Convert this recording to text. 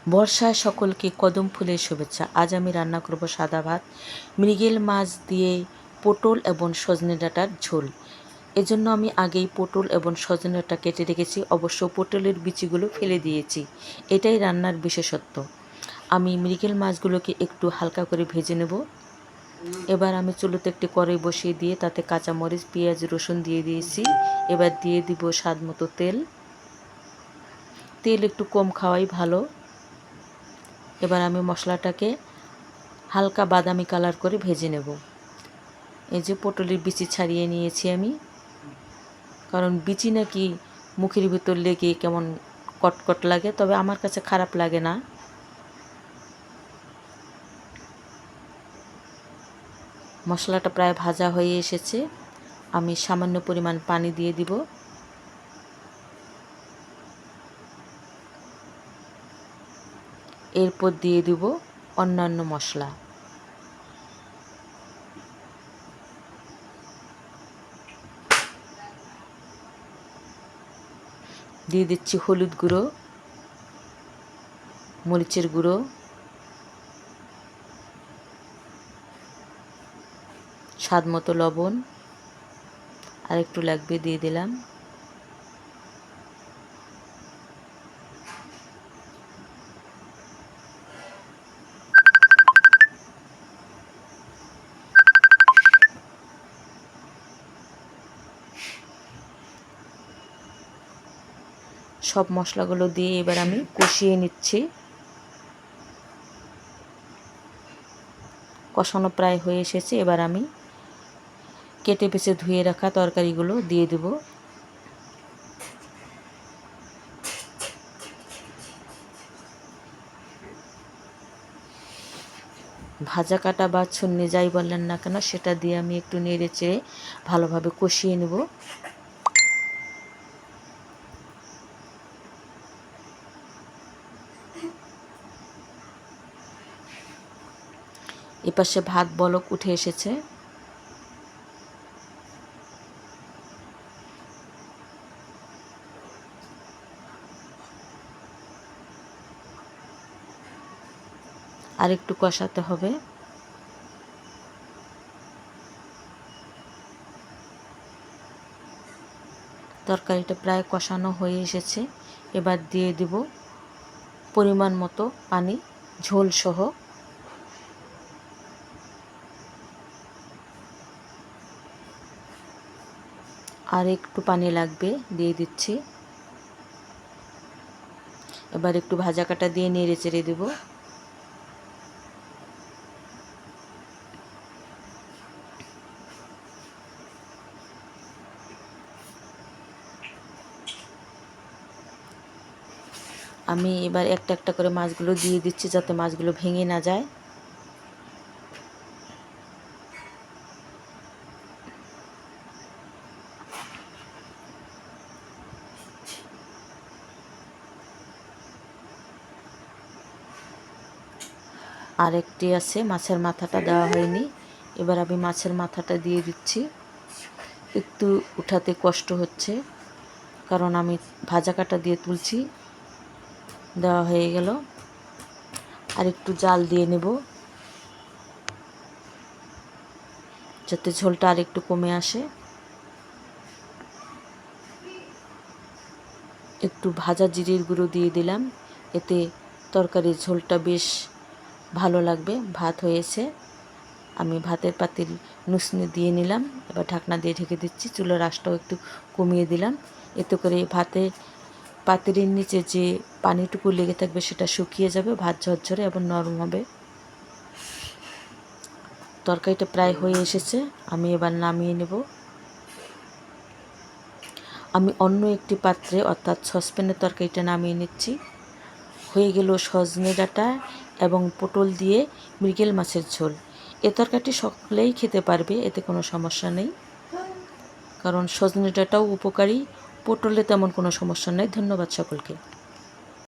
বর্ষায় সকলকে কদম ফুলের শুভেচ্ছা। আজ আমি রান্না করব সাদা ভাত, মৃগেল মাছ দিয়ে পটল এবং সজনে ডাঁটার ঝোল। এজন্য আমি আগেই পটল এবং সজনে ডাঁটা কেটে রেখেছি, অবশ্য পটলের বিচিগুলো ফেলে দিয়েছি। এটাই রান্নার বিশেষত্ব। আমি মৃগেল মাছগুলোকে একটু হালকা করে ভেজে নেব। এবার আমি চুলোতে একটি কড়াই বসিয়ে দিয়ে তাতে কাঁচামরিচ, পেঁয়াজ, রসুন দিয়ে দিয়েছি। এবার দিয়ে দিব স্বাদ মতো তেল। তেল একটু কম খাওয়াই ভালো। এবার আমি মশলাটাকে হালকা বাদামি কালার করে ভেজে নেব। এই যে পটলের বিচি ছাড়িয়ে নিয়েছি আমি, কারণ বিচি নাকি মুখের ভিতর লেগে কেমন কটকট লাগে, তবে আমার কাছে খারাপ লাগে না। মশলাটা প্রায় ভাজা হয়ে এসেছে, আমি সামান্য পরিমাণ পানি দিয়ে দিব। এরপর দিয়ে দিব অন্যান্য মশলা। দিয়ে দিচ্ছি হলুদ গুঁড়ো, মরিচের গুঁড়ো, স্বাদ মতো লবণ, আর একটু লাগবে দিয়ে দিলাম। সব মশলাগুলো দিয়ে এবার আমি কষিয়ে নিচ্ছি। কষানো প্রায় হয়ে এসেছে, এবার আমি কেটে বেছে ধুয়ে রাখা তরকারিগুলো দিয়ে দেব। ভাজা কাটা বা ছুন্নি যাই বললেন না কেন, সেটা দিয়ে আমি একটু নেড়ে চেড়ে ভালোভাবে কষিয়ে নেব। এপাশে ভাত বলক উঠে এসেছে। আর একটু কষাতে হবে। তরকারিটা প্রায় কষানো হয়ে এসেছে, এবার দিয়ে দেব পরিমাণ মতো পানি, ঝোল সহ। আর একটু পানি লাগবে, দিয়ে দিচ্ছি। এবার একটু ভাজা কাটা দিয়ে নেড়ে চেড়ে দেব। আমি এবার একটা একটা করে মাছগুলো দিয়ে দিচ্ছি, যাতে মাছগুলো ভেঙে না যায়। আরেকটি আছে, মাছের মাথাটা দেওয়া হয়নি। এবার আমি মাছের মাথাটা দিয়ে দিচ্ছি। একটু উঠাতে কষ্ট হচ্ছে, কারণ আমি ভাজা কাটা দিয়ে তুলছি। দেওয়া হয়ে গেল। আর একটু জাল দিয়ে নেব, যাতে ঝোলটা আর একটু কমে আসে। একটু ভাজা জিরের গুঁড়ো দিয়ে দিলাম, এতে তরকারির ঝোলটা বেশ ভালো লাগবে। ভাত হয়েছে, আমি ভাতের পাতিল নুসনি দিয়ে নিলাম। এবার ঢাকনা দিয়ে ঢেকে দিচ্ছি। চুলার আঁচটাও একটু কমিয়ে দিলাম, এতে করে ভাতে পাতিলের নিচে যে পানিটুকু লেগে থাকবে সেটা শুকিয়ে যাবে, ভাত ঝরঝরে এবং নরম হবে। তরকারিটা প্রায় হয়ে এসেছে, আমি এবার নামিয়ে নেব। আমি অন্য একটি পাত্রে অর্থাৎ সসপ্যানে তরকারিটা নামিয়ে নিচ্ছি। হয়ে গেল সজনে ডাঁটা এবং পটল দিয়ে মৃগেল মাছের ঝোল। এ তরকারিটি সকলেই খেতে পারবে, এতে কোনো সমস্যা নেই, কারণ সজনে ডাঁটাও উপকারী, পটলে তেমন কোনো সমস্যা নেই। ধন্যবাদ সকলকে।